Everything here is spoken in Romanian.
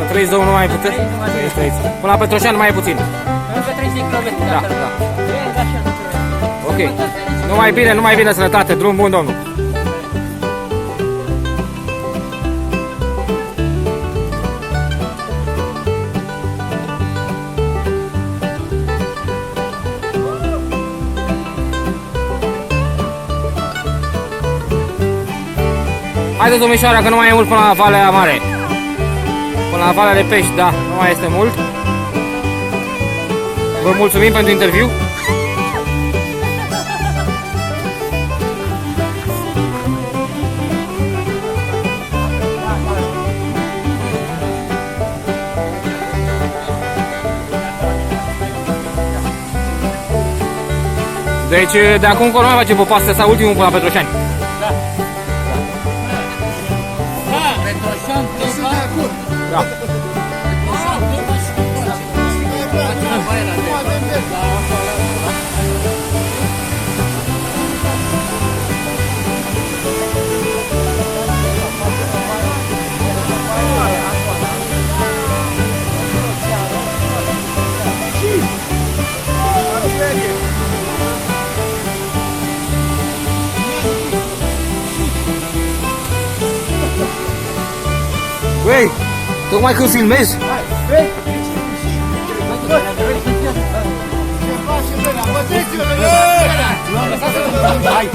32 nu mai e puțin? Până la Petroșani mai e puțin. Încă 30 km. Da, da. Ok. Numai bine, sănătate, drum bun, domnul. Haideți, domnișoara, că nu mai e mult până la Valea Mare. Până la Valea de Pești, da, nu mai este mult. Vă mulțumim pentru interviu. Deci, de acum încolo nu mai facem pe pasă, asta ultimul până la Petroșani. Petroșan, Cluj. Da. Băi, tocmai când filmezi. Hai!